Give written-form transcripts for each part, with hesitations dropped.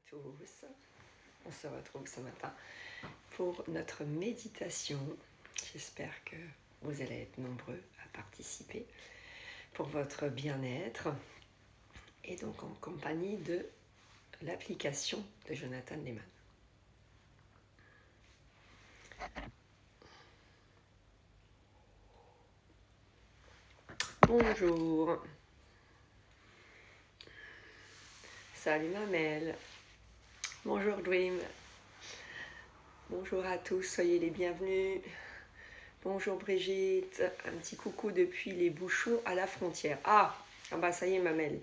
tous, on se retrouve ce matin pour notre méditation. J'espère que vous allez être nombreux à participer pour votre bien-être et donc en compagnie de l'application de Jonathan Lehman. Bonjour. Salut Mamel. Bonjour Dream. Bonjour à tous, soyez les bienvenus. Bonjour Brigitte. Un petit coucou depuis les bouchons à la frontière. Ah bah ça y est Mamel.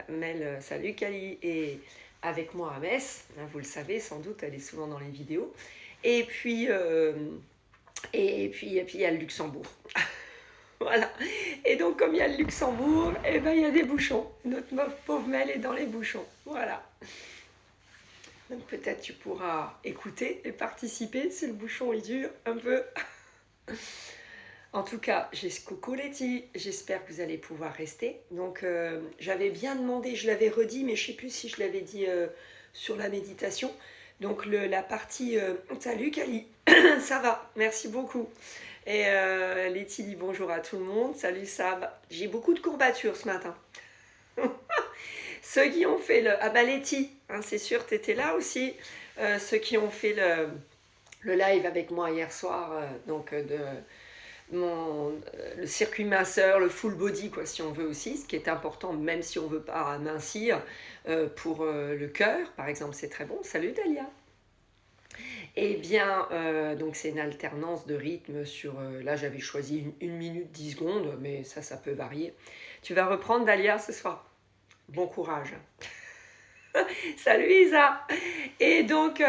Mamel, salut Kali. Et avec moi à Metz, vous le savez sans doute, elle est souvent dans les vidéos. Et puis il y a le Luxembourg. Voilà. Et donc, comme il y a le Luxembourg, il y a des bouchons. Notre pauvre Mel est dans les bouchons. Voilà. Donc, peut-être tu pourras écouter et participer si le bouchon est dur un peu. En tout cas, coucou Letty, j'espère que vous allez pouvoir rester. Donc, j'avais bien demandé, je l'avais redit, mais je ne sais plus si je l'avais dit sur la méditation. Donc, la partie... salut Kali, ça va, merci beaucoup. Et Letty dit bonjour à tout le monde. Salut Sab. J'ai beaucoup de courbatures ce matin. Ceux qui ont fait le... Ah bah Letty, hein, c'est sûr, tu étais là aussi. Ceux qui ont fait le live avec moi hier soir, le circuit minceur, le full body, quoi, si on veut aussi, ce qui est important, même si on ne veut pas mincir, pour le cœur, par exemple, c'est très bon. Salut Dalia. Eh bien, donc c'est une alternance de rythme sur... là, j'avais choisi 1 minute 10 secondes, mais ça peut varier. Tu vas reprendre, Dalia, ce soir. Bon courage. Salut Isa. Et donc,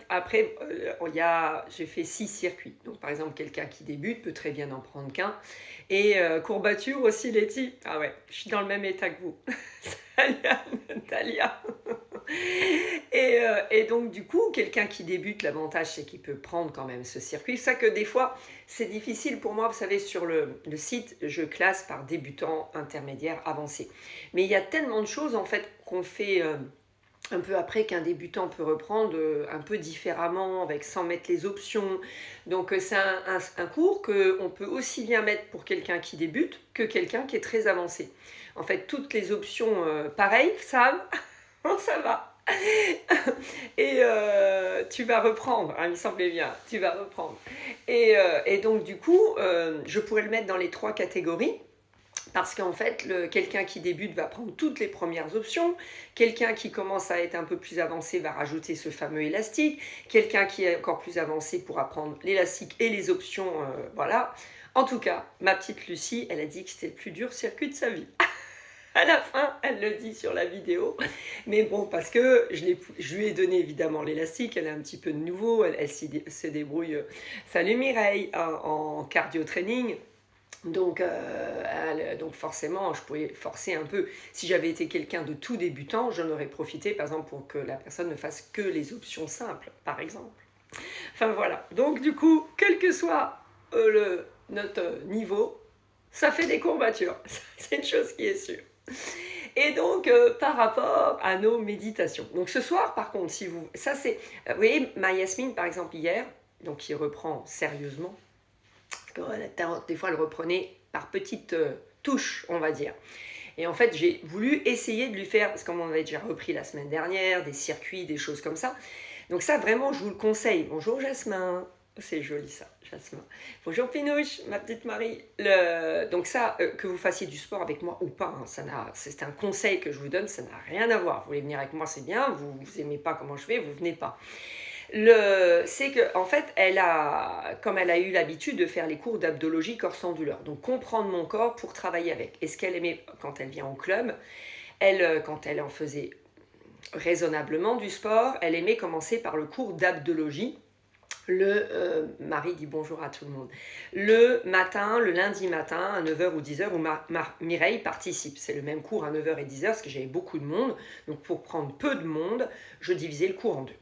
après, j'ai fait 6 circuits. Donc, par exemple, quelqu'un qui débute peut très bien n'en prendre qu'un. Et courbature aussi, Letty. Ah ouais, je suis dans le même état que vous. Salut Dalia. Et donc du coup, quelqu'un qui débute, l'avantage c'est qu'il peut prendre quand même ce circuit. C'est ça que des fois, c'est difficile pour moi. Vous savez, sur le site, je classe par débutant, intermédiaire, avancé. Mais il y a tellement de choses en fait qu'on fait un peu après qu'un débutant peut reprendre un peu différemment, sans mettre les options. Donc c'est un cours qu'on peut aussi bien mettre pour quelqu'un qui débute que quelqu'un qui est très avancé. En fait, toutes les options, pareil, Sam. Ça va. Et tu vas reprendre, hein, il me semblait bien, tu vas reprendre. Et donc du coup, je pourrais le mettre dans les 3 catégories. Parce qu'en fait, quelqu'un qui débute va prendre toutes les premières options. Quelqu'un qui commence à être un peu plus avancé va rajouter ce fameux élastique. Quelqu'un qui est encore plus avancé pourra prendre l'élastique et les options. Voilà. En tout cas, ma petite Lucie, elle a dit que c'était le plus dur circuit de sa vie. À la fin, elle le dit sur la vidéo. Mais bon, parce que je lui ai donné évidemment l'élastique, elle a un petit peu de nouveau, elle se débrouille. Salut Mireille, en cardio training. Donc forcément, je pouvais forcer un peu. Si j'avais été quelqu'un de tout débutant, j'en aurais profité, par exemple, pour que la personne ne fasse que les options simples, par exemple. Enfin voilà. Donc du coup, quel que soit notre niveau, ça fait des courbatures. C'est une chose qui est sûre. Et donc, par rapport à nos méditations. Donc, ce soir, par contre, vous voyez, ma Yasmine, par exemple, hier, donc, qui reprend sérieusement, parce que des fois, elle reprenait par petites touches, on va dire. Et en fait, j'ai voulu essayer de lui faire, parce qu'on avait déjà repris la semaine dernière, des circuits, des choses comme ça. Donc ça, vraiment, je vous le conseille. Bonjour Jasmin. C'est joli ça, Jasmin. Bonjour Pinouche, ma petite Marie. Donc ça, que vous fassiez du sport avec moi ou pas, hein, c'est un conseil que je vous donne, ça n'a rien à voir. Vous voulez venir avec moi, c'est bien. Vous n'aimez pas comment je fais, vous venez pas. C'est que en fait, comme elle a eu l'habitude de faire les cours d'abdologie corps sans douleur, donc comprendre mon corps pour travailler avec. Et ce qu'elle aimait quand elle vient au club, quand elle en faisait raisonnablement du sport, elle aimait commencer par le cours d'abdologie. Marie dit bonjour à tout le monde. Le lundi matin, à 9h ou 10h, où Mireille participe. C'est le même cours à 9h et 10h, parce que j'avais beaucoup de monde. Donc pour prendre peu de monde, je divisais le cours en 2.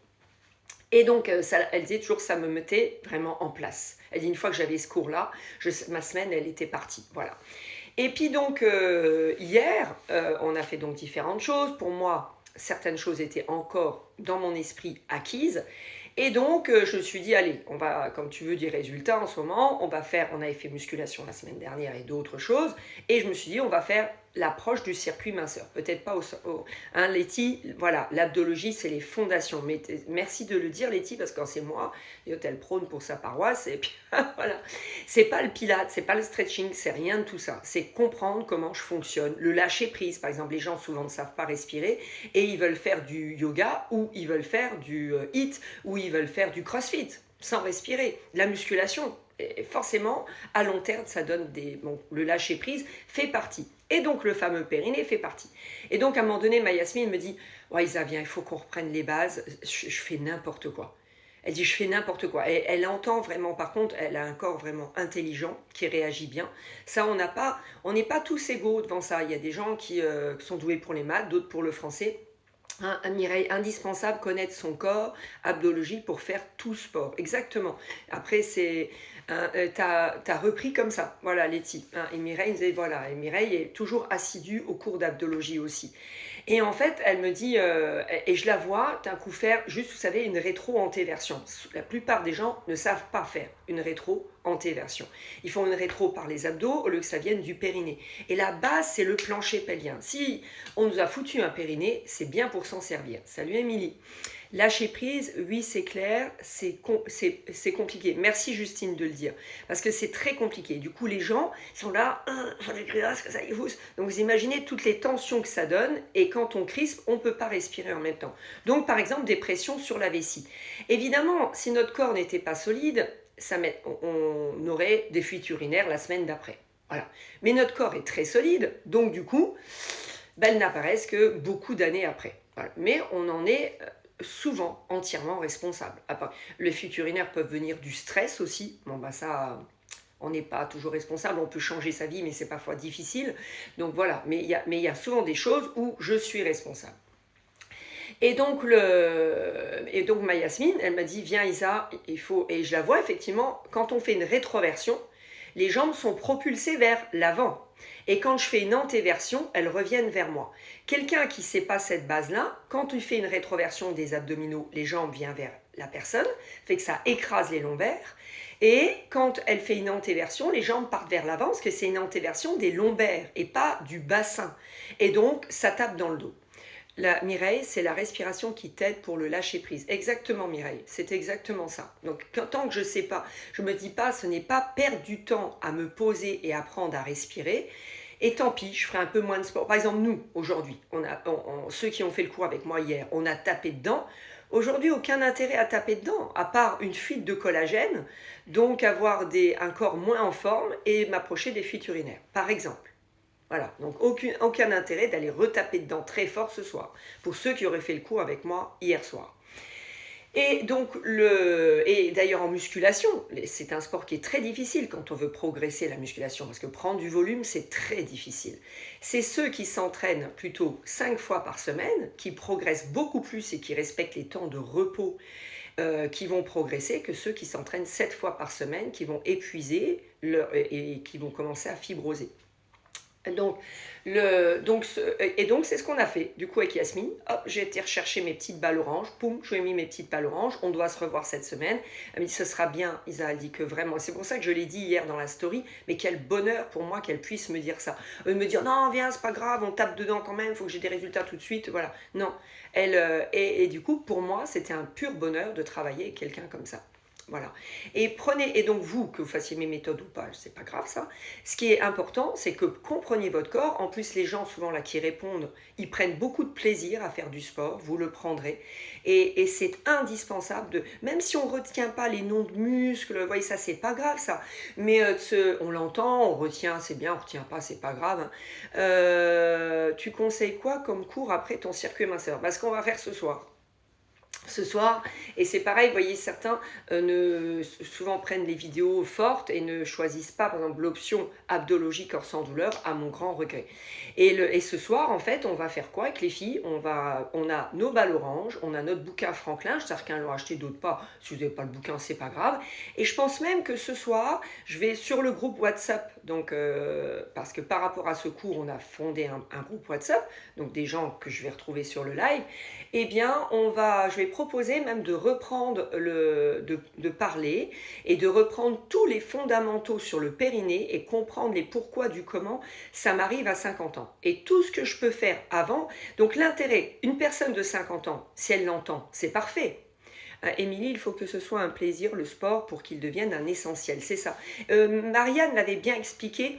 Et donc, elle disait toujours que ça me mettait vraiment en place. Elle dit, une fois que j'avais ce cours-là, ma semaine, elle était partie. Voilà. Et puis donc, hier, on a fait donc différentes choses. Pour moi, certaines choses étaient encore dans mon esprit acquises. Et donc, je me suis dit, allez, on va, comme tu veux des résultats en ce moment, on avait fait musculation la semaine dernière et d'autres choses, et je me suis dit, on va faire l'approche du circuit minceur. Peut-être pas hein, Letty, voilà, l'abdologie, c'est les fondations. Mais merci de le dire, Letty, parce que quand c'est moi, elle prône pour sa paroisse, et puis voilà. C'est pas le pilate, c'est pas le stretching, c'est rien de tout ça. C'est comprendre comment je fonctionne. Le lâcher prise, par exemple, les gens souvent ne savent pas respirer, et ils veulent faire du yoga, ou ils veulent faire du HIIT, ou ils veulent faire du crossfit, sans respirer. La musculation, et forcément, à long terme, ça donne des... Bon, le lâcher prise fait partie. Et donc, le fameux périnée fait partie. Et donc, à un moment donné, ma Yasmine me dit, ouais, Isa, viens, il faut qu'on reprenne les bases. Je fais n'importe quoi. Elle dit, je fais n'importe quoi. Et elle entend vraiment, par contre, elle a un corps vraiment intelligent, qui réagit bien. Ça, on n'est pas tous égaux devant ça. Il y a des gens qui sont doués pour les maths, d'autres pour le français. Hein, Mireille, indispensable connaître son corps, abdologie pour faire tout sport. Exactement. Après, t'as repris comme ça. Voilà, Letty. Hein, et Mireille, voilà. Et Mireille est toujours assidue au cours d'abdologie aussi. Et en fait, elle me dit, et je la vois d'un coup faire, juste, vous savez, une rétro-antéversion. La plupart des gens ne savent pas faire une rétro-antéversion. Ils font une rétro par les abdos au lieu que ça vienne du périnée. Et la base, c'est le plancher pelvien. Si on nous a foutu un périnée, c'est bien pour s'en servir. Salut Émilie. Lâcher prise, oui, c'est clair, c'est compliqué. Merci Justine de le dire, parce que c'est très compliqué. Du coup, les gens sont là, j'en ai que ça y est. Donc, vous imaginez toutes les tensions que ça donne, et quand on crispe, on ne peut pas respirer en même temps. Donc, par exemple, des pressions sur la vessie. Évidemment, si notre corps n'était pas solide, on aurait des fuites urinaires la semaine d'après. Voilà. Mais notre corps est très solide, donc du coup, elles n'apparaissent que beaucoup d'années après. Voilà. Mais on en est souvent entièrement responsable. Les fuites urinaires peuvent venir du stress aussi. Bon, bah ça, on n'est pas toujours responsable. On peut changer sa vie, mais c'est parfois difficile. Donc voilà. Mais il y a souvent des choses où je suis responsable. Et donc ma Yasmine, elle m'a dit, viens Isa, il faut... Et je la vois effectivement, quand on fait une rétroversion, les jambes sont propulsées vers l'avant. Et quand je fais une antéversion, elles reviennent vers moi. Quelqu'un qui ne sait pas cette base-là, quand il fait une rétroversion des abdominaux, les jambes viennent vers la personne, fait que ça écrase les lombaires. Et quand elle fait une antéversion, les jambes partent vers l'avant, parce que c'est une antéversion des lombaires et pas du bassin. Et donc, ça tape dans le dos. Mireille, c'est la respiration qui t'aide pour le lâcher prise. Exactement, Mireille, c'est exactement ça. Donc, tant que je ne sais pas, je ne me dis pas, ce n'est pas perdre du temps à me poser et apprendre à respirer. Et tant pis, je ferai un peu moins de sport. Par exemple, nous, aujourd'hui, ceux qui ont fait le cours avec moi hier, on a tapé dedans. Aujourd'hui, aucun intérêt à taper dedans, à part une fuite de collagène, donc avoir un corps moins en forme et m'approcher des fuites urinaires, par exemple. Voilà, donc aucun intérêt d'aller retaper dedans très fort ce soir, pour ceux qui auraient fait le cours avec moi hier soir. Et donc, et d'ailleurs en musculation, c'est un sport qui est très difficile quand on veut progresser la musculation, parce que prendre du volume, c'est très difficile. C'est ceux qui s'entraînent plutôt 5 fois par semaine, qui progressent beaucoup plus et qui respectent les temps de repos, qui vont progresser, que ceux qui s'entraînent 7 fois par semaine, qui vont épuiser et qui vont commencer à fibroser. Donc c'est ce qu'on a fait. Du coup, avec Yasmine, hop, j'ai été rechercher mes petites balles oranges. Poum, je lui ai mis mes petites balles oranges. On doit se revoir cette semaine. Elle me dit, ce sera bien. Isa a dit que vraiment, c'est pour ça que je l'ai dit hier dans la story, mais quel bonheur pour moi qu'elle puisse me dire ça. Me dire, non, viens, c'est pas grave, on tape dedans quand même, il faut que j'ai des résultats tout de suite. Voilà. Non. Et du coup, pour moi, c'était un pur bonheur de travailler avec quelqu'un comme ça. Voilà. Et donc vous, que vous fassiez mes méthodes ou pas, c'est pas grave ça. Ce qui est important, c'est que compreniez votre corps. En plus, les gens souvent là qui répondent, ils prennent beaucoup de plaisir à faire du sport, vous le prendrez. Et c'est indispensable même si on retient pas les noms de muscles, vous voyez, ça c'est pas grave ça. Mais on l'entend, on retient, c'est bien, on retient pas, c'est pas grave. Tu conseilles quoi comme cours après ton circuit minceur? Ce qu'on va faire ce soir. ce soir. Et c'est pareil, vous voyez, certains souvent prennent les vidéos fortes et ne choisissent pas, par exemple, l'option abdologie corps sans douleur, à mon grand regret. Et ce soir, en fait, on va faire quoi avec les filles? On a nos balles oranges, on a notre bouquin Franklin, certains l'ont acheté, d'autres pas. Si vous n'avez pas le bouquin, c'est pas grave. Et je pense même que ce soir, je vais sur le groupe WhatsApp, donc, parce que par rapport à ce cours, on a fondé un groupe WhatsApp, donc des gens que je vais retrouver sur le live. Eh bien, je vais proposer même de reprendre de parler et de reprendre tous les fondamentaux sur le périnée et comprendre les pourquoi du comment. Ça m'arrive à 50 ans. Et tout ce que je peux faire avant, donc l'intérêt, une personne de 50 ans, si elle l'entend, c'est parfait. Émilie, il faut que ce soit un plaisir, le sport, pour qu'il devienne un essentiel. C'est ça. Marianne l'avait bien expliqué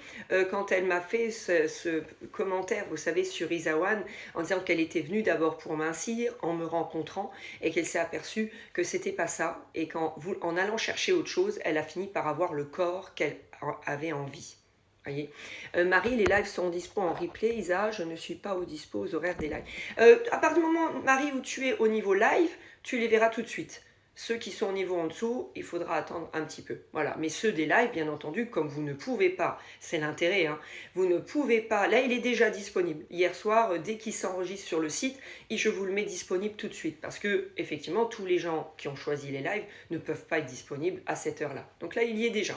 quand elle m'a fait ce commentaire, vous savez, sur Isawan, en disant qu'elle était venue d'abord pour mincir, en me rencontrant, et qu'elle s'est aperçue que c'était pas ça, et en allant chercher autre chose, elle a fini par avoir le corps qu'elle avait envie. Voyez. Marie, les lives sont dispo en replay. Isa, je ne suis pas au dispo aux horaires des lives. À partir du moment, Marie, où tu es au niveau live, tu les verras tout de suite. Ceux qui sont au niveau en dessous, il faudra attendre un petit peu. Voilà. Mais ceux des lives, bien entendu, comme vous ne pouvez pas, c'est l'intérêt, hein, vous ne pouvez pas. Là, il est déjà disponible. Hier soir, dès qu'il s'enregistre sur le site, je vous le mets disponible tout de suite. Parce que, effectivement, tous les gens qui ont choisi les lives ne peuvent pas être disponibles à cette heure-là. Donc là, il y est déjà.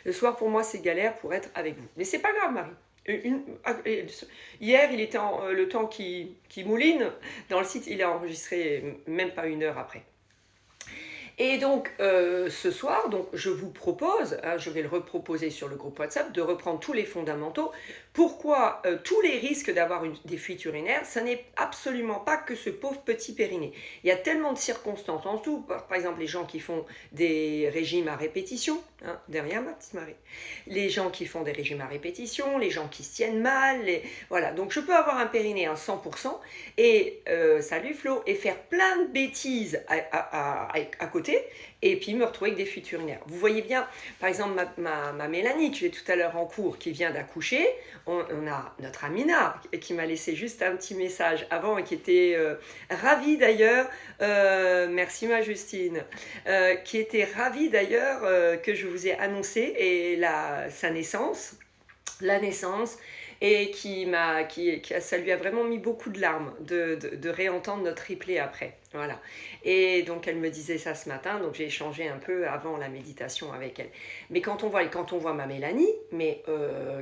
Le soir, pour moi, c'est galère pour être avec vous. Mais c'est pas grave, Marie. Hier, il était le temps qui mouline. Dans le site, il est enregistré même pas 1 heure après. Et donc, ce soir, donc, je vous propose, hein, je vais le reproposer sur le groupe WhatsApp, de reprendre tous les fondamentaux. Pourquoi tous les risques d'avoir des fuites urinaires, ça n'est absolument pas que ce pauvre petit périnée. Il y a tellement de circonstances en tout. Par exemple, les gens qui font des régimes à répétition, hein, derrière ma petite Marie. Les gens qui font des régimes à répétition, les gens qui se tiennent mal, voilà. Donc, je peux avoir un périnée à 100% et, salut Flo, et faire plein de bêtises à côté, et puis me retrouver avec des fuites urinaires. Vous voyez bien, par exemple, ma Mélanie, que j'ai tout à l'heure en cours, qui vient d'accoucher, on a notre Amina, qui m'a laissé juste un petit message avant, et qui était ravie d'ailleurs, merci ma Justine, qui était ravie d'ailleurs que je vous ai annoncé sa naissance, la naissance, et ça lui a vraiment mis beaucoup de larmes de réentendre notre replay après. Voilà. Et donc elle me disait ça ce matin, donc j'ai échangé un peu avant la méditation avec elle. Mais quand on voit ma Mélanie, mais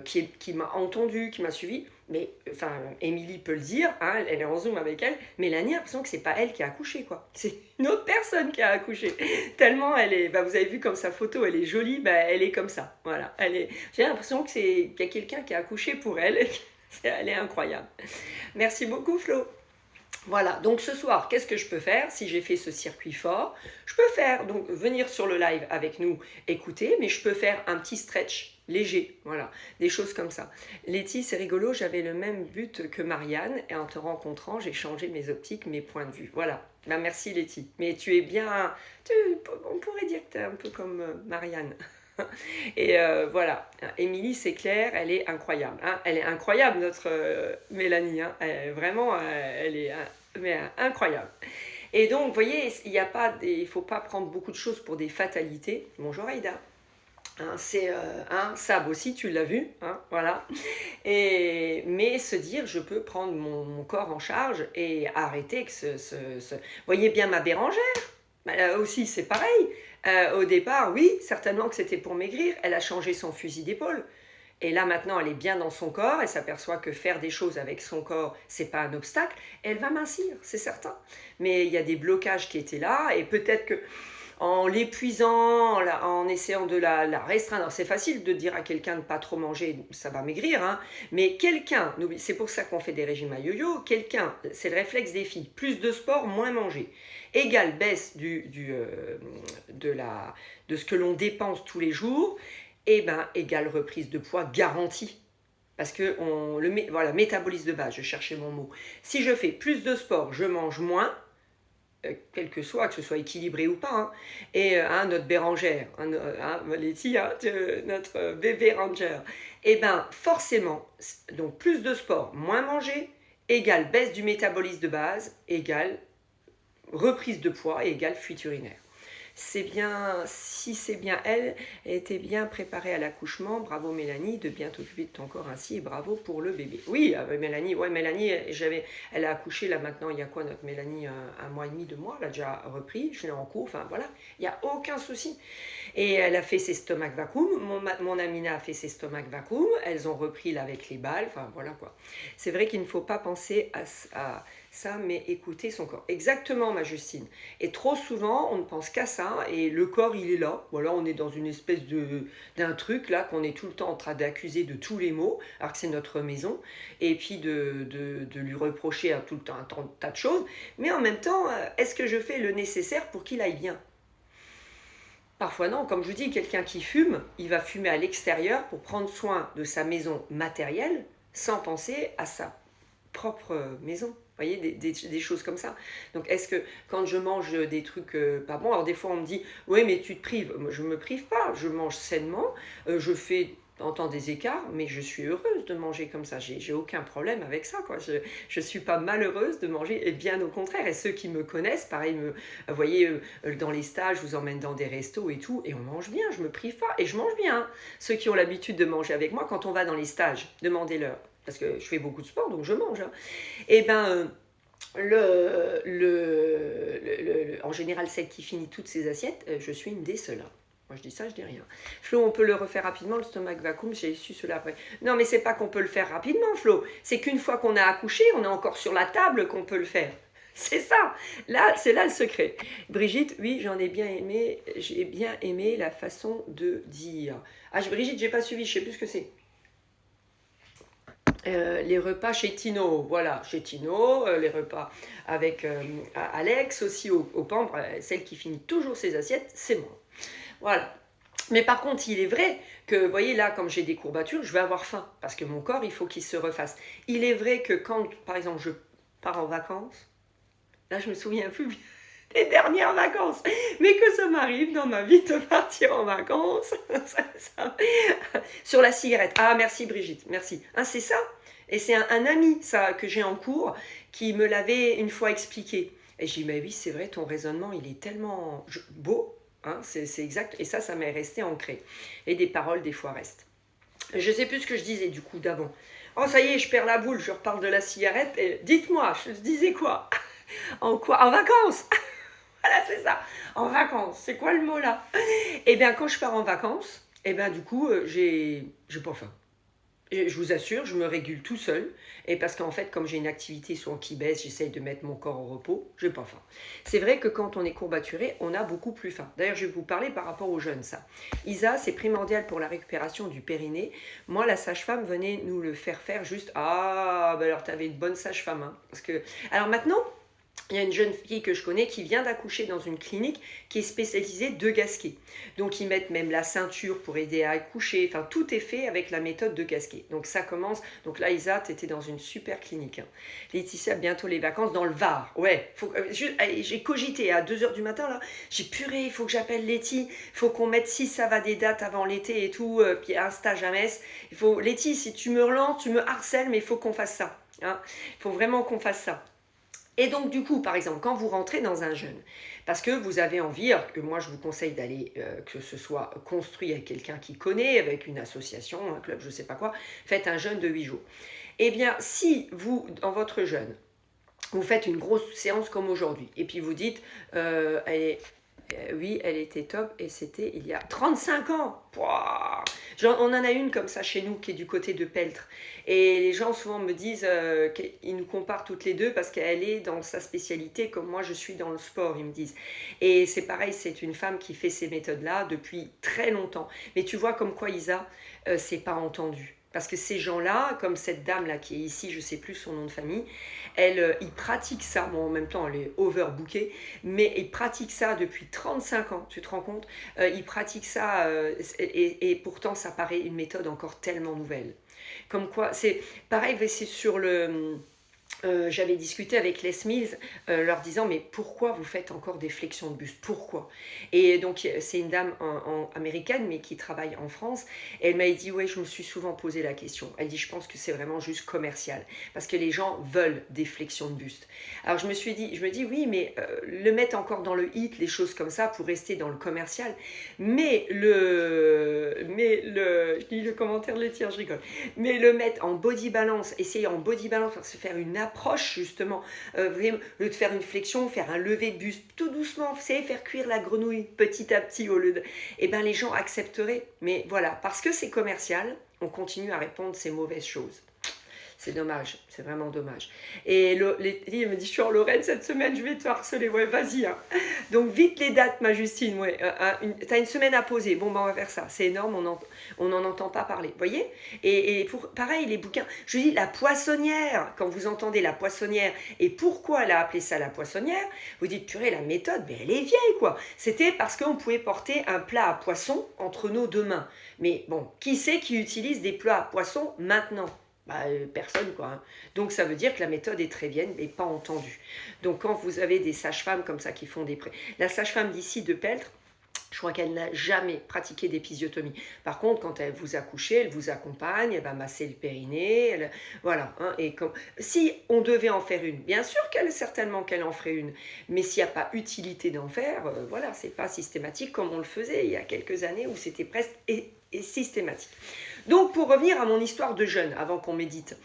qui m'a entendu, qui m'a suivi, mais enfin Émilie peut le dire, hein, elle est en zoom avec elle, Mélanie a l'impression que c'est pas elle qui a accouché, quoi. C'est une autre personne qui a accouché. Tellement elle est, vous avez vu comme sa photo, elle est jolie, elle est comme ça. Voilà. J'ai l'impression qu'il y a quelqu'un qui a accouché pour elle. Elle est incroyable. Merci beaucoup Flo. Voilà, donc ce soir, qu'est-ce que je peux faire si j'ai fait ce circuit fort? Je peux faire, donc venir sur le live avec nous, écouter, mais je peux faire un petit stretch léger, voilà, des choses comme ça. Letty, c'est rigolo, j'avais le même but que Marianne, et en te rencontrant, j'ai changé mes optiques, mes points de vue. Voilà, merci Letty, mais tu es bien, on pourrait dire que tu es un peu comme Marianne. Et voilà, Émilie, c'est clair, elle est incroyable. Hein. Elle est incroyable, notre Mélanie. Hein. Vraiment, elle est incroyable. Et donc, vous voyez, il ne faut pas prendre beaucoup de choses pour des fatalités. Bonjour Aïda. Hein, c'est Sab aussi, tu l'as vu. Hein, voilà. Mais se dire, je peux prendre mon corps en charge et arrêter que Vous voyez bien ma Bérangère. Là aussi, c'est pareil. Au départ, oui, certainement que c'était pour maigrir. Elle a changé son fusil d'épaule. Et là, maintenant, elle est bien dans son corps. Elle s'aperçoit que faire des choses avec son corps, c'est pas un obstacle. Elle va mincir, c'est certain. Mais il y a des blocages qui étaient là. Et peut-être que en l'épuisant, en essayant de la restreindre. Alors, c'est facile de dire à quelqu'un de ne pas trop manger, ça va maigrir, hein, mais quelqu'un, c'est pour ça qu'on fait des régimes à yo-yo, quelqu'un, c'est le réflexe des filles, plus de sport, moins manger, égale baisse de ce que l'on dépense tous les jours, et égale reprise de poids garantie. Parce que voilà, métabolisme de base, je cherchais mon mot. Si je fais plus de sport, je mange moins, quel que soit, que ce soit équilibré ou pas, hein. Et notre Bérangère, Letty, notre bébé ranger, et forcément, donc plus de sport, moins manger, égale baisse du métabolisme de base, égale reprise de poids égale fuite urinaire. C'est bien, si c'est bien elle, elle était bien préparée à l'accouchement. Bravo Mélanie de bien t'occuper de ton corps ainsi et bravo pour le bébé. Oui, Mélanie, ouais, Mélanie, elle a accouché là maintenant, il y a quoi notre Mélanie, un mois et demi, 2 mois, elle a déjà repris, je l'ai en cours, enfin voilà, il n'y a aucun souci. Et elle a fait ses stomach vacuum, mon Amina a fait ses stomach vacuum, elles ont repris là avec les balles, enfin voilà quoi. C'est vrai qu'il ne faut pas penser à ça, mais écouter son corps. Exactement, ma Justine. Et trop souvent, on ne pense qu'à ça, et le corps, il est là. Voilà, on est dans une espèce d'un truc là qu'on est tout le temps en train d'accuser de tous les maux, alors que c'est notre maison, et puis de lui reprocher tout le temps un tas de choses. Mais en même temps, est-ce que je fais le nécessaire pour qu'il aille bien? Parfois non, comme je vous dis, quelqu'un qui fume, il va fumer à l'extérieur pour prendre soin de sa maison matérielle sans penser à sa propre maison. Vous voyez, des choses comme ça. Donc, est-ce que quand je mange des trucs pas bons, alors des fois on me dit, oui, mais tu te prives. Moi, je ne me prive pas, je mange sainement, je fais de temps en temps des écarts, mais je suis heureuse de manger comme ça. J'ai aucun problème avec ça, quoi. Je ne suis pas malheureuse de manger, et bien au contraire. Et ceux qui me connaissent, pareil, vous voyez, dans les stages, je vous emmène dans des restos et tout, et on mange bien, je ne me prive pas, et je mange bien. Hein. Ceux qui ont l'habitude de manger avec moi, quand on va dans les stages, demandez-leur. Parce que je fais beaucoup de sport, donc je mange. Hein. Et ben, en général, celle qui finit toutes ses assiettes, je suis une des seules. Hein. Moi, je dis ça, je dis rien. Flo, on peut le refaire rapidement, le stomach vacuum, j'ai su cela après. Non, mais c'est pas qu'on peut le faire rapidement, Flo. C'est qu'une fois qu'on a accouché, on est encore sur la table qu'on peut le faire. C'est ça. Là, c'est là le secret. Brigitte, oui, j'en ai bien aimé. J'ai bien aimé la façon de dire. Ah, Brigitte, j'ai pas suivi, je sais plus ce que c'est. Les repas chez Tino, voilà, chez Tino, les repas avec Alex, aussi au Pambre, celle qui finit toujours ses assiettes, c'est moi. Voilà. Mais par contre, il est vrai que, vous voyez, là, comme j'ai des courbatures, je vais avoir faim, parce que mon corps, il faut qu'il se refasse. Il est vrai que quand, par exemple, je pars en vacances, là, je me souviens plus bien des dernières vacances, mais que ça m'arrive dans ma vie de partir en vacances, sur la cigarette. Ah, merci Brigitte, merci. Hein, c'est ça. Et c'est un ami, ça, que j'ai en cours, qui me l'avait une fois expliqué. Et j'ai dit, mais oui, c'est vrai, ton raisonnement, il est tellement beau, hein, c'est exact. Et ça m'est resté ancré. Et des paroles, des fois, restent. Je sais plus ce que je disais, du coup, d'avant. Oh, ça y est, je perds la boule, je reparle de la cigarette. Et dites-moi, je disais quoi? En quoi? En vacances. Voilà, c'est ça. En vacances. C'est quoi le mot là? Eh bien, quand je pars en vacances, eh bien, du coup, j'ai pas faim. Je vous assure, je me régule tout seul. Et parce qu'en fait, comme j'ai une activité souvent qui baisse, j'essaye de mettre mon corps au repos, j'ai pas faim. C'est vrai que quand on est courbaturé, on a beaucoup plus faim. D'ailleurs, je vais vous parler par rapport aux jeunes, ça. Isa, c'est primordial pour la récupération du périnée. Moi, la sage-femme venait nous le faire juste. Ah, bah alors t'avais une bonne sage-femme. Hein, parce que... Alors maintenant, il y a une jeune fille que je connais qui vient d'accoucher dans une clinique qui est spécialisée de Gasquet. Donc ils mettent même la ceinture pour aider à accoucher. Enfin, tout est fait avec la méthode de Gasquet. Donc ça commence. Donc là, Isa, tu étais dans une super clinique. Hein. Laetitia, bientôt les vacances dans le Var. Ouais, j'ai cogité à 2h du matin là. J'ai puré, il faut que j'appelle Letty. Il faut qu'on mette si ça va des dates avant l'été et tout. Puis un stage à Metz. Letty, si tu me relances, tu me harcèles, mais il faut qu'on fasse ça. Hein. Il faut vraiment qu'on fasse ça. Et donc du coup, par exemple, quand vous rentrez dans un jeûne, parce que vous avez envie, alors que moi je vous conseille d'aller, que ce soit construit avec quelqu'un qui connaît, avec une association, un club, je ne sais pas quoi, faites un jeûne de 8 jours. Eh bien, si vous, dans votre jeûne, vous faites une grosse séance comme aujourd'hui, et puis vous dites, oui, elle était top, et c'était il y a 35 ans. Pouah, on en a une comme ça chez nous qui est du côté de Peltre. Et les gens souvent me disent qu'ils nous comparent toutes les deux parce qu'elle est dans sa spécialité comme moi je suis dans le sport, ils me disent. Et c'est pareil, c'est une femme qui fait ces méthodes-là depuis très longtemps. Mais tu vois comme quoi Isa, c'est pas entendu. Parce que ces gens-là, comme cette dame-là qui est ici, je ne sais plus son nom de famille, ils pratiquent ça. Bon, en même temps, elle est overbookée, mais ils pratiquent ça depuis 35 ans, tu te rends compte? Ils pratiquent ça et pourtant, ça paraît une méthode encore tellement nouvelle. Comme quoi, c'est pareil, c'est sur le... j'avais discuté avec Les Mills, leur disant: «Mais pourquoi vous faites encore des flexions de buste? Pourquoi?» Et donc c'est une dame américaine, mais qui travaille en France, et elle m'avait dit: «Ouais, je me suis souvent posé la question». Elle dit: «Je pense que c'est vraiment juste commercial, parce que les gens veulent des flexions de buste». Alors je me dis: «Oui, mais le mettre encore dans le hit, les choses comme ça, pour rester dans le commercial». Je lis le commentaire de Laetitia, je rigole. Mais le mettre en body balance, essayer en body balance, se faire une approche justement, vraiment, au lieu de faire une flexion, faire un lever de buste, tout doucement, vous savez, faire cuire la grenouille petit à petit au lieu de... Eh bien les gens accepteraient, mais voilà, parce que c'est commercial, on continue à répondre ces mauvaises choses. C'est dommage, c'est vraiment dommage. Et Letty me dit: «Je suis en Lorraine cette semaine, je vais te harceler». Ouais, vas-y, hein. Donc vite les dates, ma Justine. Ouais, t'as une semaine à poser. Bon, ben on va faire ça. C'est énorme, on n'en entend pas parler. Vous voyez? Et pareil, les bouquins. Je dis la poissonnière. Quand vous entendez la poissonnière, et pourquoi elle a appelé ça la poissonnière, vous dites: purée, la méthode, mais elle est vieille, quoi. C'était parce qu'on pouvait porter un plat à poisson entre nos deux mains. Mais bon, qui c'est qui utilise des plats à poisson maintenant? Personne, quoi, hein. Donc ça veut dire que la méthode est très vieille, mais pas entendue. Donc quand vous avez des sages-femmes comme ça qui font des prêts... La sage-femme d'ici de Peltre, je crois qu'elle n'a jamais pratiqué d'épisiotomie. Par contre, quand elle vous a couché, elle vous accompagne, elle va masser le périnée, voilà, hein. Et si on devait en faire une, bien sûr certainement qu'elle en ferait une, mais s'il n'y a pas utilité d'en faire, voilà, c'est pas systématique comme on le faisait il y a quelques années où c'était presque systématique. Donc pour revenir à mon histoire de jeûne, avant qu'on médite,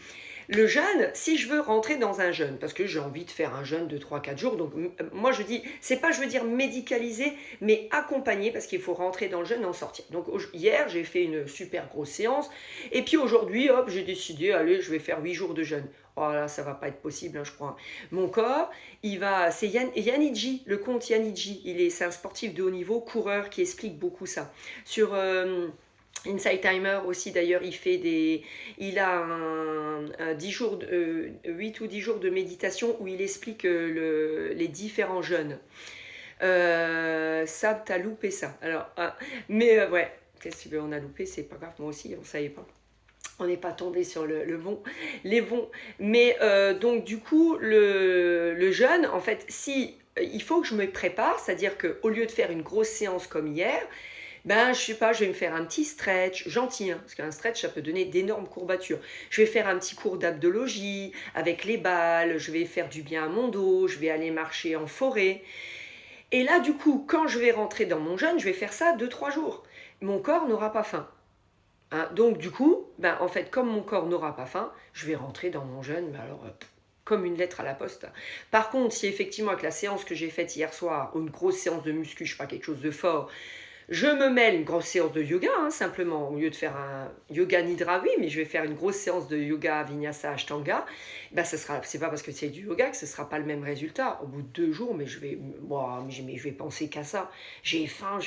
le jeûne, si je veux rentrer dans un jeûne, parce que j'ai envie de faire un jeûne de 3-4 jours, donc moi je dis, c'est pas, je veux dire, médicalisé, mais accompagné, parce qu'il faut rentrer dans le jeûne et en sortir. Donc hier, j'ai fait une super grosse séance, et puis aujourd'hui, hop, j'ai décidé, allez, je vais faire 8 jours de jeûne. Oh là, ça va pas être possible, hein, je crois. Mon corps, c'est Yanidji, le comte Yanidji, c'est un sportif de haut niveau, coureur, qui explique beaucoup ça. Sur... Inside Timer aussi, d'ailleurs, il a un 10 jours, 8 ou 10 jours de méditation où il explique les différents jeûnes. Ça, t'as loupé ça. Alors, ouais, qu'est-ce que tu veux, on a loupé, c'est pas grave, moi aussi, on savait pas. On n'est pas tombé sur les bons. Mais donc, du coup, le jeûne, en fait, il faut que je me prépare, c'est-à-dire qu'au lieu de faire une grosse séance comme hier, je sais pas, je vais me faire un petit stretch, gentil, hein, parce qu'un stretch, ça peut donner d'énormes courbatures. Je vais faire un petit cours d'abdologie avec les balles, je vais faire du bien à mon dos, je vais aller marcher en forêt. Et là, du coup, quand je vais rentrer dans mon jeûne, je vais faire ça 2-3 jours. Mon corps n'aura pas faim. Hein, donc, du coup, en fait, comme mon corps n'aura pas faim, je vais rentrer dans mon jeûne, comme une lettre à la poste. Par contre, si effectivement, avec la séance que j'ai faite hier soir, ou une grosse séance de muscu, je sais pas, quelque chose de fort, je me mêle une grosse séance de yoga, hein, simplement, au lieu de faire un yoga nidra, oui, mais je vais faire une grosse séance de yoga vinyasa ashtanga. C'est pas parce que c'est du yoga que ce sera pas le même résultat. Au bout de 2 jours, mais je vais penser qu'à ça. J'ai faim.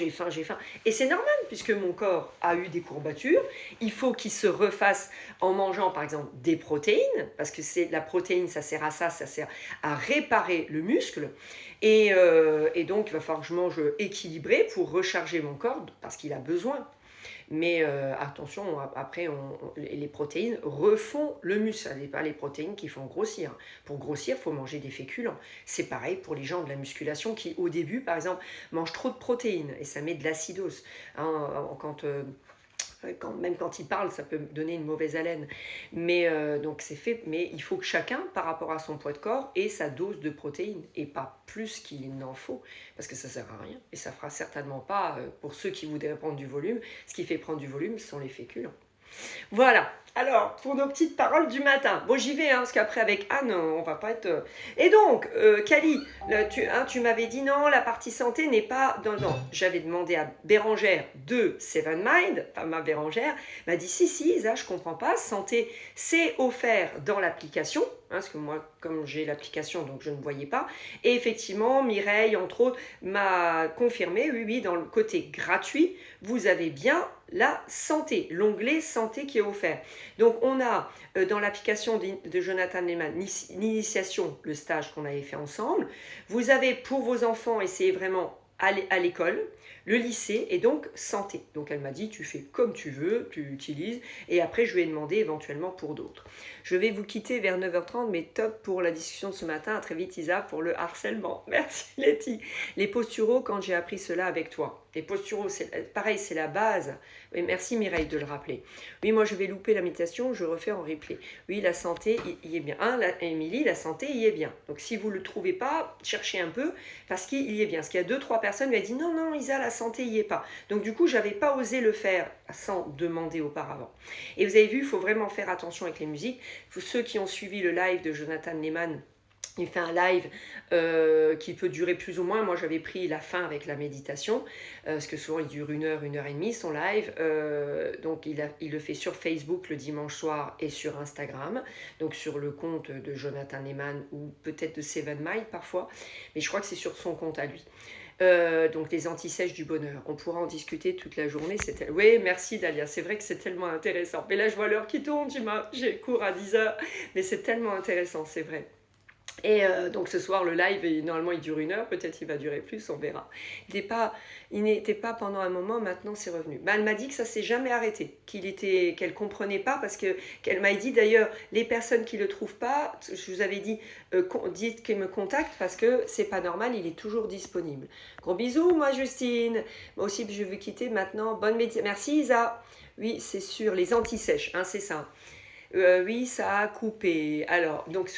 Et c'est normal, puisque mon corps a eu des courbatures. Il faut qu'il se refasse en mangeant, par exemple, des protéines, parce que la protéine, ça sert à ça sert à réparer le muscle. Et donc, il va falloir que je mange équilibré pour recharger mon corps, parce qu'il a besoin. Mais attention, après, les protéines refont le muscle. Ce n'est pas les protéines qui font grossir. Pour grossir, il faut manger des féculents. C'est pareil pour les gens de la musculation qui, au début, par exemple, mangent trop de protéines et ça met de l'acidose. Hein, même quand il parle, ça peut donner une mauvaise haleine. Mais donc c'est fait. Mais il faut que chacun, par rapport à son poids de corps, ait sa dose de protéines et pas plus qu'il n'en faut, parce que ça sert à rien et ça fera certainement pas pour ceux qui voudraient prendre du volume. Ce qui fait prendre du volume, ce sont les féculents. Voilà. Alors, pour nos petites paroles du matin. Bon, j'y vais, hein, parce qu'après, avec Anne, on va pas être... Et donc, Cali, tu m'avais dit non, la partie santé n'est pas... Non, j'avais demandé à Bérangère de Seven Mind, enfin ma Bérangère, m'a dit si, Isa, je comprends pas, santé, c'est offert dans l'application, hein, parce que moi, comme j'ai l'application, donc je ne voyais pas. Et effectivement, Mireille, entre autres, m'a confirmé, oui, dans le côté gratuit, vous avez bien la santé, l'onglet santé qui est offert. Donc on a dans l'application de Jonathan Lehman l'initiation, le stage qu'on avait fait ensemble. Vous avez pour vos enfants, et c'est vraiment à l'école, le lycée et donc santé. Donc elle m'a dit tu fais comme tu veux, tu utilises et après je lui ai demandé éventuellement pour d'autres. Je vais vous quitter vers 9h30 mais top pour la discussion de ce matin. À très vite Isa pour le harcèlement. Merci Letty. Les posturaux quand j'ai appris cela avec toi. Les posturaux, c'est pareil, c'est la base. Oui, merci Mireille de le rappeler. Oui, moi je vais louper la méditation, je refais en replay. Oui, la santé y est bien. Hein, Émilie, la santé y est bien. Donc si vous ne le trouvez pas, cherchez un peu parce qu'il y est bien. Parce qu'il y a 2-3 personnes qui m'ont dit non, Isa, la santé y est pas. Donc du coup, j'avais pas osé le faire sans demander auparavant. Et vous avez vu, il faut vraiment faire attention avec les musiques. Ceux qui ont suivi le live de Jonathan Lehman, il fait un live qui peut durer plus ou moins. Moi, j'avais pris la fin avec la méditation, parce que souvent, il dure 1 heure et demie, son live. Donc, il le fait sur Facebook le dimanche soir et sur Instagram. Donc, sur le compte de Jonathan Lehman ou peut-être de Seven Mile parfois. Mais je crois que c'est sur son compte à lui. Donc les antisèches du bonheur. On pourra en discuter toute la journée. Oui, merci Dalia. C'est vrai que c'est tellement intéressant. Mais là, je vois l'heure qui tourne. J'ai cours à 10h. Mais c'est tellement intéressant, c'est vrai. Et donc ce soir, le live, normalement, il dure 1 heure. Peut-être il va durer plus, on verra. Il n'était pas pendant un moment, maintenant c'est revenu. Elle m'a dit que ça s'est jamais arrêté, qu'elle comprenait pas, parce qu'elle m'a dit d'ailleurs, les personnes qui le trouvent pas, je vous avais dit, dites qu'elles me contactent, parce que c'est pas normal, il est toujours disponible. Gros bisous, moi Justine. Moi aussi, je vais quitter maintenant. Bonne méditation. Merci Isa. Oui, c'est sur les antisèches, hein, c'est ça. Oui, ça a coupé. Alors, donc,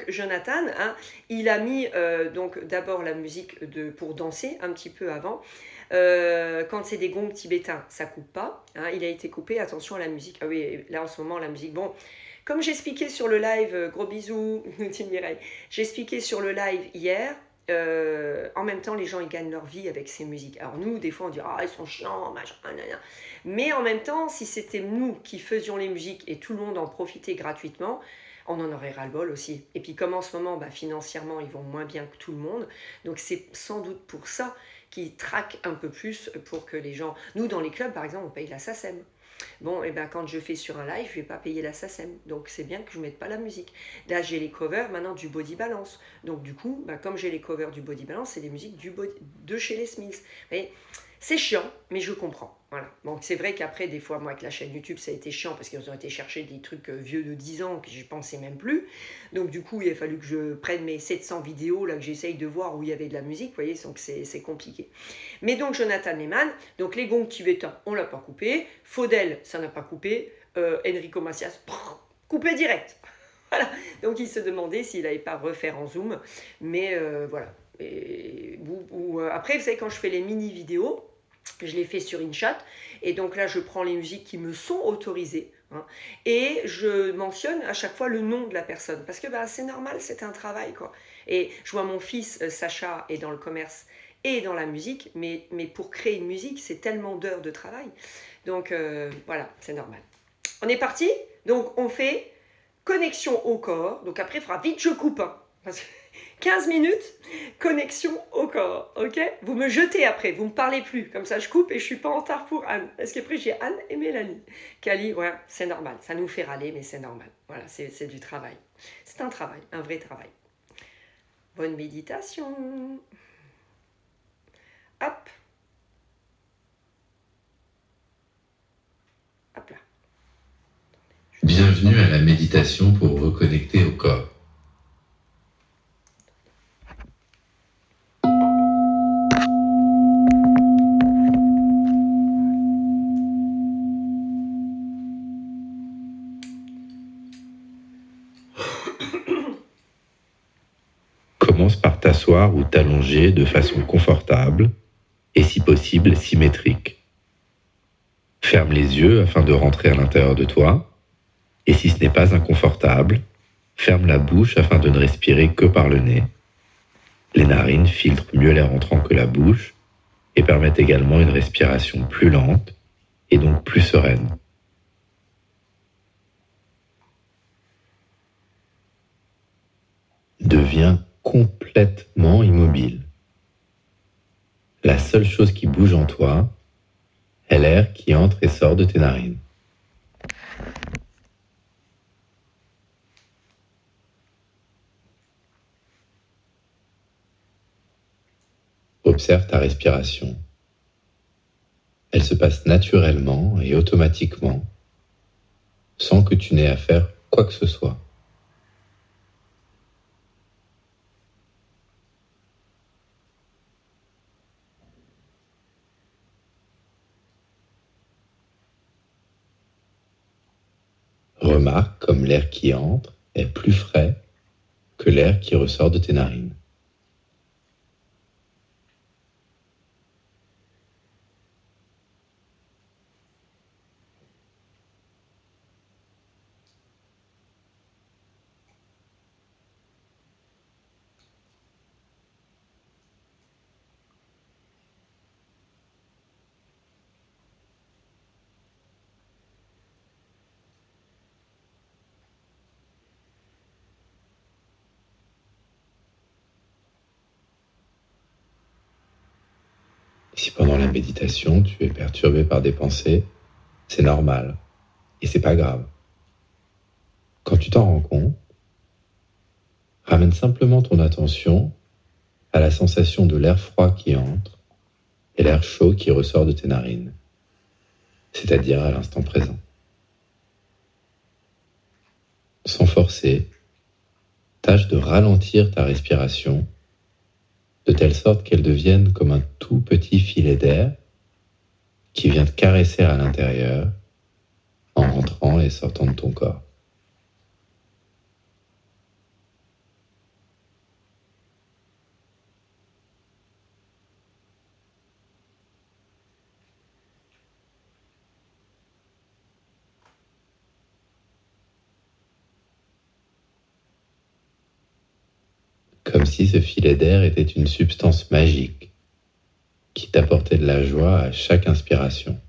Jonathan, hein, il a mis donc d'abord la musique pour danser un petit peu avant. Quand c'est des gongs tibétains, ça coupe pas. Hein, il a été coupé, attention à la musique. Ah oui, là en ce moment, la musique. Bon, comme j'expliquais sur le live, gros bisous, nous dit Mireille. J'expliquais sur le live hier. En même temps, les gens ils gagnent leur vie avec ces musiques. Alors nous, des fois, on dit ah ils sont chiants, machin, nanana. Mais en même temps, si c'était nous qui faisions les musiques et tout le monde en profitait gratuitement, on en aurait ras-le-bol aussi. Et puis comme en ce moment, financièrement, ils vont moins bien que tout le monde, donc c'est sans doute pour ça qu'ils traquent un peu plus pour que les gens... Nous, dans les clubs, par exemple, on paye la SACEM. Bon, et quand je fais sur un live, je ne vais pas payer la SACEM. Donc c'est bien que je ne mette pas la musique. Là, j'ai les covers maintenant du Body Balance. Donc du coup, comme j'ai les covers du Body Balance, c'est des musiques de chez les Smiths. Vous voyez, c'est chiant, mais je comprends. Voilà. Bon, c'est vrai qu'après, des fois, moi, avec la chaîne YouTube, ça a été chiant parce qu'ils ont été chercher des trucs vieux de 10 ans que je pensais même plus. Donc, du coup, il a fallu que je prenne mes 700 vidéos, là, que j'essaye de voir où il y avait de la musique. Vous voyez, donc c'est compliqué. Mais donc, Jonathan Lehman, donc les gongs tibétains, on ne l'a pas coupé. Faudel, ça n'a pas coupé. Enrico Macias, coupé direct. Voilà. Donc, il se demandait s'il n'allait pas refaire en zoom. Mais voilà. Après, vous savez, quand je fais les mini-vidéos, je les fais sur InChat, et donc là je prends les musiques qui me sont autorisées, hein, et je mentionne à chaque fois le nom de la personne, parce que c'est normal, c'est un travail, quoi. Et je vois mon fils Sacha est dans le commerce et dans la musique, mais pour créer une musique, c'est tellement d'heures de travail, donc voilà, c'est normal. On est parti, donc on fait connexion au corps, donc après il faudra vite je coupe, hein, parce que 15 minutes, connexion au corps, ok? Vous me jetez après, vous me parlez plus, comme ça je coupe et je suis pas en retard pour Anne. Parce qu'après j'ai Anne et Mélanie. Kali, ouais, c'est normal, ça nous fait râler, mais c'est normal. Voilà, c'est du travail. C'est un travail, un vrai travail. Bonne méditation. Hop. Hop là. Bienvenue à la méditation pour reconnecter au corps. Commence par t'asseoir ou t'allonger de façon confortable et si possible symétrique. Ferme les yeux afin de rentrer à l'intérieur de toi et si ce n'est pas inconfortable, ferme la bouche afin de ne respirer que par le nez. Les narines filtrent mieux l'air entrant que la bouche et permettent également une respiration plus lente et donc plus sereine. Deviens complètement immobile. La seule chose qui bouge en toi est l'air qui entre et sort de tes narines. Observe ta respiration. Elle se passe naturellement et automatiquement, sans que tu n'aies à faire quoi que ce soit. Remarque comme l'air qui entre est plus frais que l'air qui ressort de tes narines. Si pendant la méditation, tu es perturbé par des pensées, c'est normal et c'est pas grave. Quand tu t'en rends compte, ramène simplement ton attention à la sensation de l'air froid qui entre et l'air chaud qui ressort de tes narines, c'est-à-dire à l'instant présent. Sans forcer, tâche de ralentir ta respiration de telle sorte qu'elle devienne comme un tout petit filet d'air qui vient te caresser à l'intérieur en rentrant et sortant de ton corps. Comme si ce filet d'air était une substance magique qui t'apportait de la joie à chaque inspiration.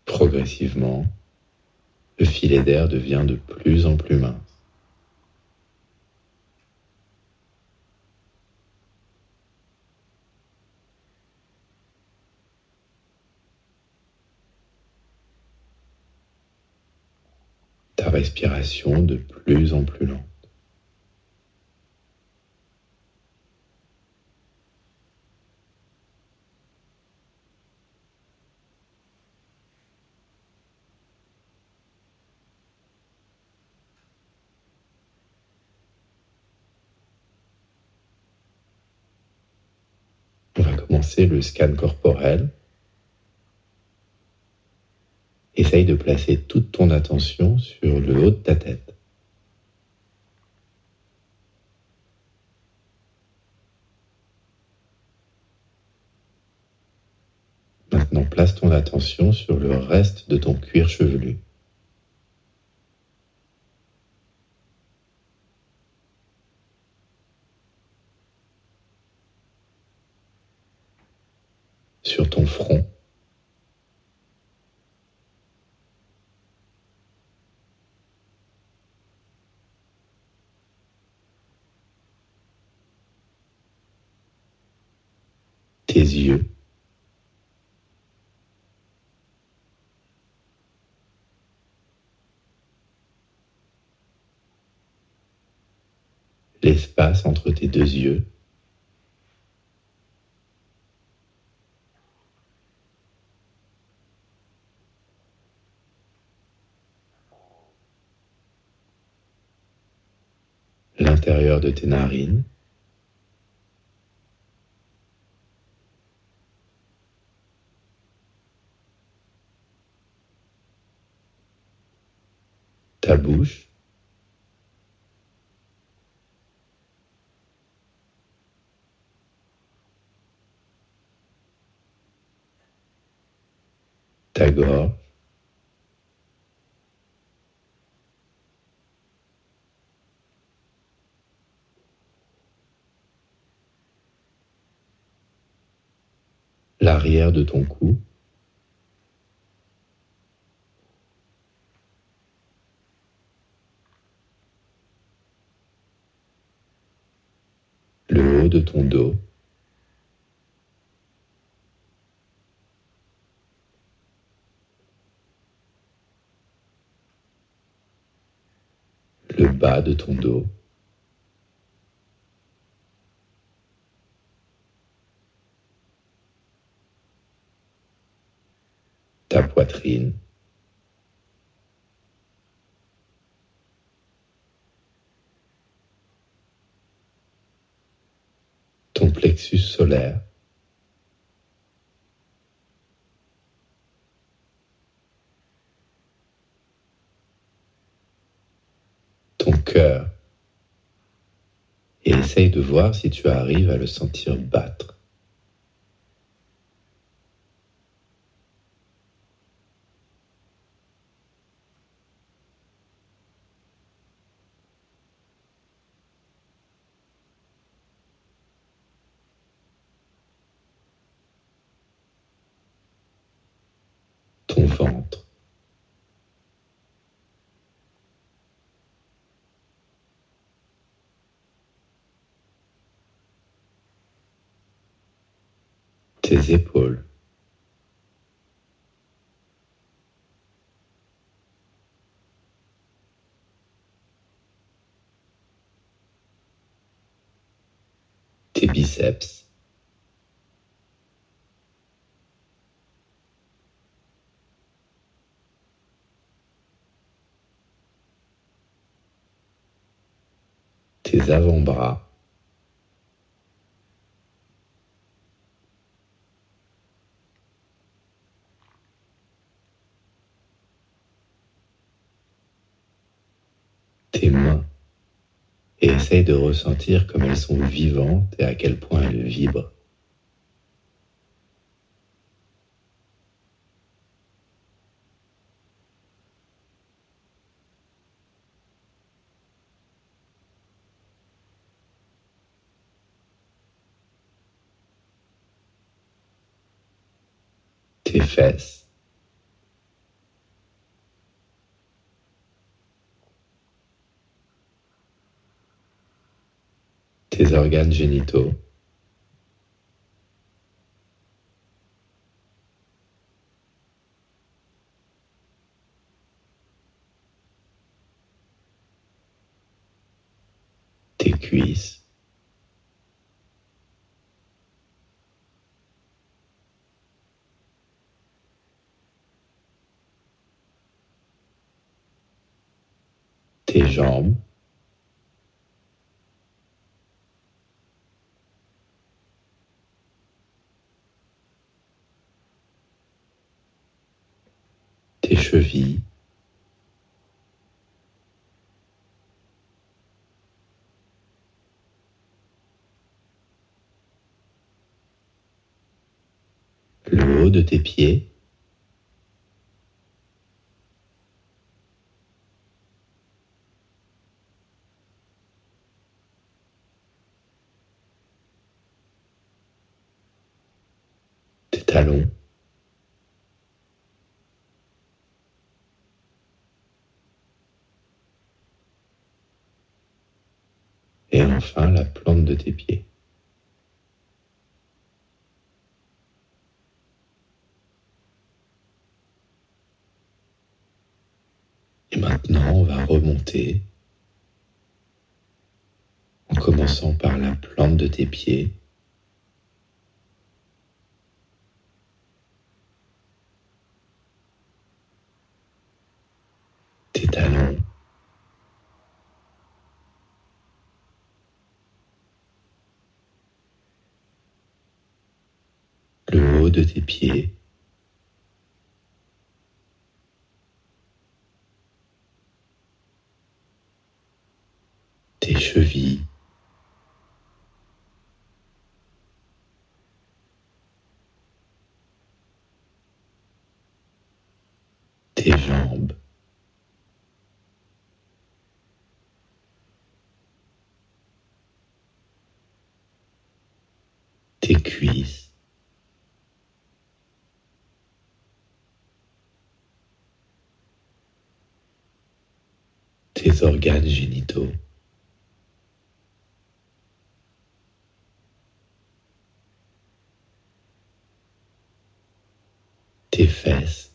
Progressivement, le filet d'air devient de plus en plus mince. Ta respiration de plus en plus lente. On va commencer le scan corporel. Essaye de placer toute ton attention sur le haut de ta tête. Maintenant, place ton attention sur le reste de ton cuir chevelu. Sur ton front. Tes yeux. L'espace entre tes deux yeux. L'intérieur de tes narines. Ta bouche. Ta gorge. L'arrière de ton cou. le haut de ton dos, le bas de ton dos, ta poitrine, ton plexus solaire, ton cœur, et essaye de voir si tu arrives à le sentir battre. Ton ventre, tes épaules, tes biceps, tes avant-bras, tes mains, et essaye de ressentir comme elles sont vivantes et à quel point elles vibrent. Tes fesses, tes organes génitaux, tes cuisses, tes jambes, tes chevilles, le haut de tes pieds, tes talons, et enfin la plante de tes pieds. Et maintenant, on va remonter en commençant par la plante de tes pieds, tes talons, le haut de tes pieds, tes chevilles, tes jambes, tes cuisses, tes organes génitaux, fesses,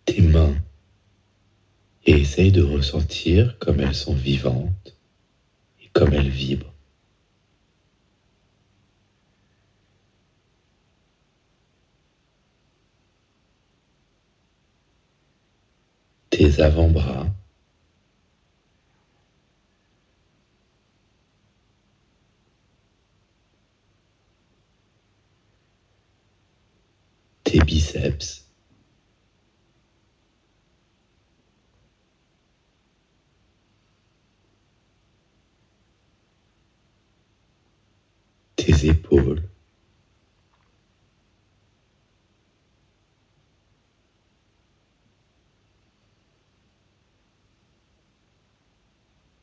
tes mains, et essaye de ressentir comme elles sont vivantes et comme elles vibrent. Tes avant-bras, tes biceps, tes épaules,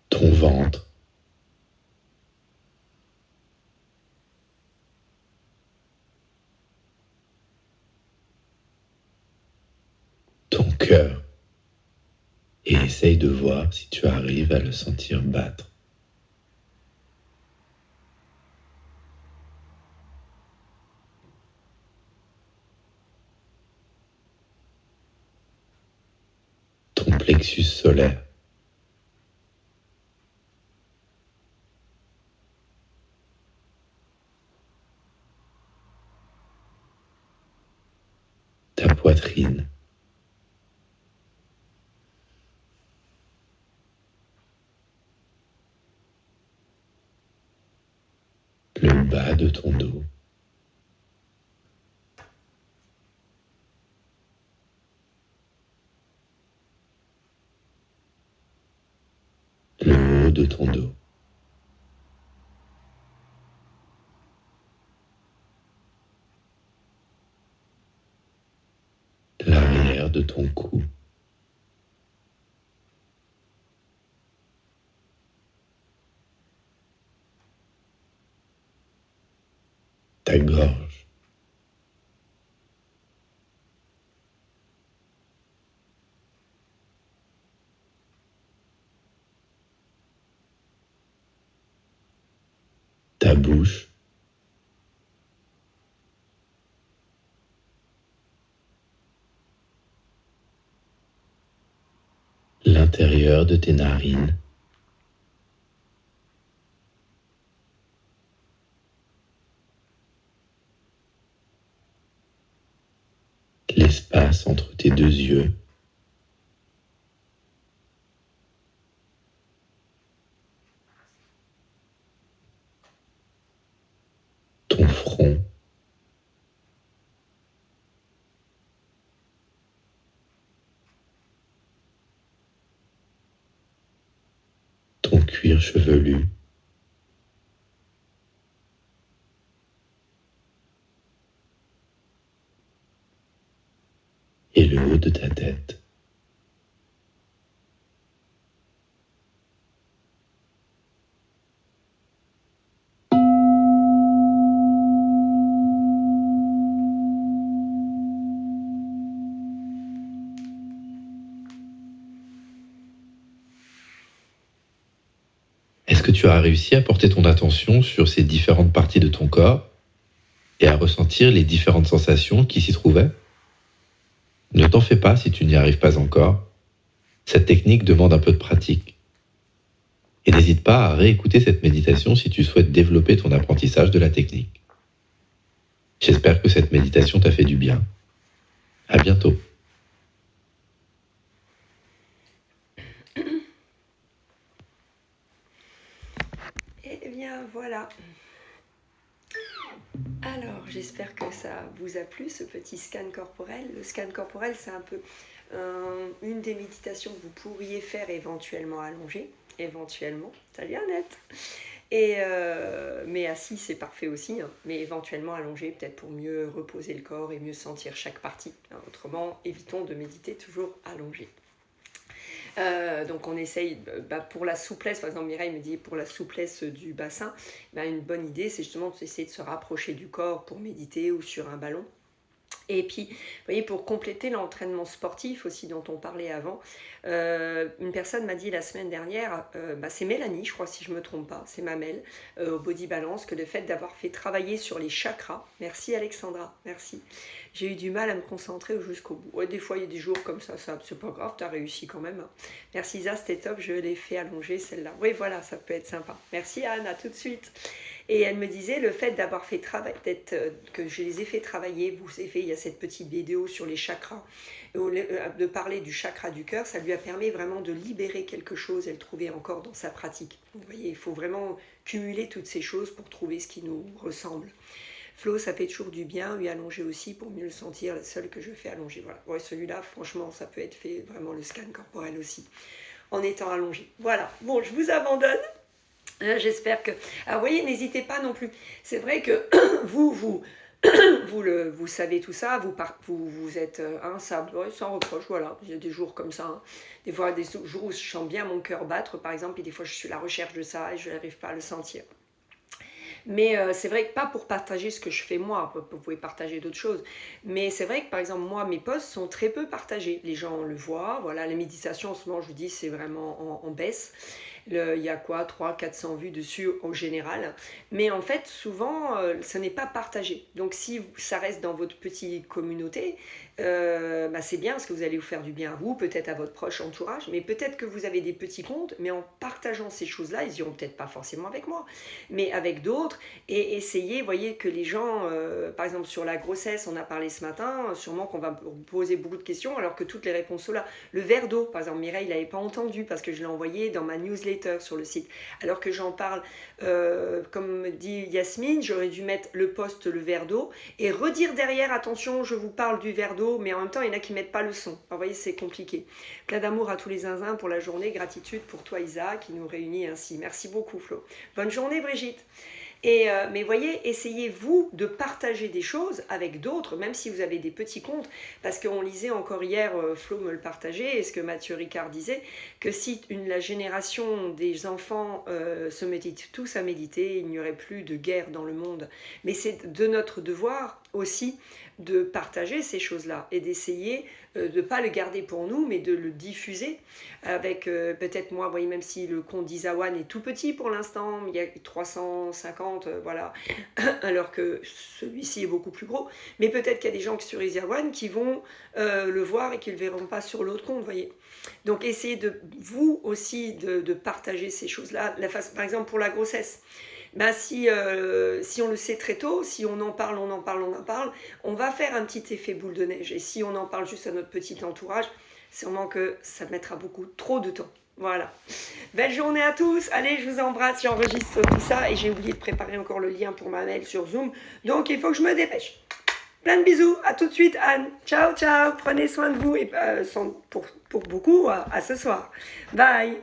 ton ventre, ton cœur, et essaye de voir si tu arrives à le sentir battre. Ton plexus solaire, ta poitrine, le bas de ton dos, le haut de ton dos, l'arrière de ton cou, ta gorge, ta bouche, l'intérieur de tes narines, l'espace entre tes deux yeux, ton front, ton cuir chevelu, et le haut de ta tête. Est-ce que tu as réussi à porter ton attention sur ces différentes parties de ton corps et à ressentir les différentes sensations qui s'y trouvaient? Ne t'en fais pas si tu n'y arrives pas encore. Cette technique demande un peu de pratique. Et n'hésite pas à réécouter cette méditation si tu souhaites développer ton apprentissage de la technique. J'espère que cette méditation t'a fait du bien. À bientôt. Et bien voilà. Alors, j'espère que ça vous a plu, ce petit scan corporel. Le scan corporel, c'est un peu une des méditations que vous pourriez faire éventuellement allongée. Éventuellement, salut Annette. Mais assis, c'est parfait aussi, hein. Mais éventuellement allongé, peut-être pour mieux reposer le corps et mieux sentir chaque partie. Autrement, évitons de méditer toujours allongé. Donc on essaye, pour la souplesse, par exemple Mireille me dit pour la souplesse du bassin, une bonne idée c'est justement d'essayer de se rapprocher du corps pour méditer ou sur un ballon. Et puis, vous voyez, pour compléter l'entraînement sportif aussi dont on parlait avant, une personne m'a dit la semaine dernière, c'est Mélanie, je crois si je ne me trompe pas, c'est Mamel, au Body Balance, que le fait d'avoir fait travailler sur les chakras, merci Alexandra, merci, j'ai eu du mal à me concentrer jusqu'au bout. Ouais, des fois, il y a des jours comme ça c'est pas grave, tu as réussi quand même. Merci Isa, c'était top, je l'ai fait allonger celle-là. Oui, voilà, ça peut être sympa. Merci Anne, à tout de suite. Et elle me disait, le fait d'avoir fait travailler, que je les ai fait travailler, vous avez fait, il y a cette petite vidéo sur les chakras, de parler du chakra du cœur, ça lui a permis vraiment de libérer quelque chose, elle trouvait encore dans sa pratique. Vous voyez, il faut vraiment cumuler toutes ces choses pour trouver ce qui nous ressemble. Flo, ça fait toujours du bien, lui allonger aussi pour mieux le sentir, la seule que je fais allonger. Voilà. Ouais, celui-là, franchement, ça peut être fait vraiment le scan corporel aussi, en étant allongé. Voilà, bon, je vous abandonne. J'espère que... Alors, vous voyez, n'hésitez pas non plus. C'est vrai que vous savez tout ça, vous êtes insable, ouais, sans reproche, voilà. Il y a des jours comme ça, hein. Des fois, des jours où je sens bien mon cœur battre, par exemple, et des fois, je suis à la recherche de ça et je n'arrive pas à le sentir. Mais c'est vrai que pas pour partager ce que je fais moi, vous pouvez partager d'autres choses. Mais c'est vrai que par exemple, moi, mes posts sont très peu partagés. Les gens le voient, voilà, la méditation en ce moment, je vous dis, c'est vraiment en baisse. Il y a quoi, 300-400 vues dessus au général. Mais en fait, souvent, ça n'est pas partagé. Donc si ça reste dans votre petite communauté, c'est bien parce que vous allez vous faire du bien à vous, peut-être à votre proche entourage, mais peut-être que vous avez des petits comptes, mais en partageant ces choses-là, ils iront peut-être pas forcément avec moi, mais avec d'autres, et essayez, voyez que les gens, par exemple sur la grossesse, on a parlé ce matin, sûrement qu'on va poser beaucoup de questions, alors que toutes les réponses sont là. Le verre d'eau, par exemple, Mireille, il n'avait pas entendu, parce que je l'ai envoyé dans ma newsletter sur le site, alors que j'en parle, comme dit Yasmine, j'aurais dû mettre le post, le verre d'eau, et redire derrière, attention, je vous parle du verre d'eau, mais en même temps, il y en a qui ne mettent pas le son. Alors, vous voyez, c'est compliqué. Plein d'amour à tous les zinzins pour la journée. Gratitude pour toi, Isa, qui nous réunit ainsi. Merci beaucoup, Flo. Bonne journée, Brigitte. Mais voyez, essayez-vous de partager des choses avec d'autres, même si vous avez des petits comptes, parce qu'on lisait encore hier, Flo me le partageait, et ce que Mathieu Ricard disait, que si la génération des enfants se mettait tous à méditer, il n'y aurait plus de guerre dans le monde. Mais c'est de notre devoir aussi de partager ces choses-là et d'essayer de ne pas le garder pour nous, mais de le diffuser avec peut-être moi, vous voyez, même si le compte d'Isawan est tout petit pour l'instant, il y a 350, voilà, alors que celui-ci est beaucoup plus gros, mais peut-être qu'il y a des gens sur Isawan qui vont le voir et qui ne le verront pas sur l'autre compte, vous voyez. Donc essayez de vous aussi de partager ces choses-là, par exemple pour la grossesse. Si on le sait très tôt, si on en parle, on va faire un petit effet boule de neige. Et si on en parle juste à notre petit entourage, sûrement que ça mettra beaucoup trop de temps. Voilà. Belle journée à tous. Allez, je vous embrasse, j'enregistre tout ça. Et j'ai oublié de préparer encore le lien pour ma mail sur Zoom. Donc, il faut que je me dépêche. Plein de bisous. À tout de suite, Anne. Ciao, ciao. Prenez soin de vous. Et pour beaucoup, à ce soir. Bye.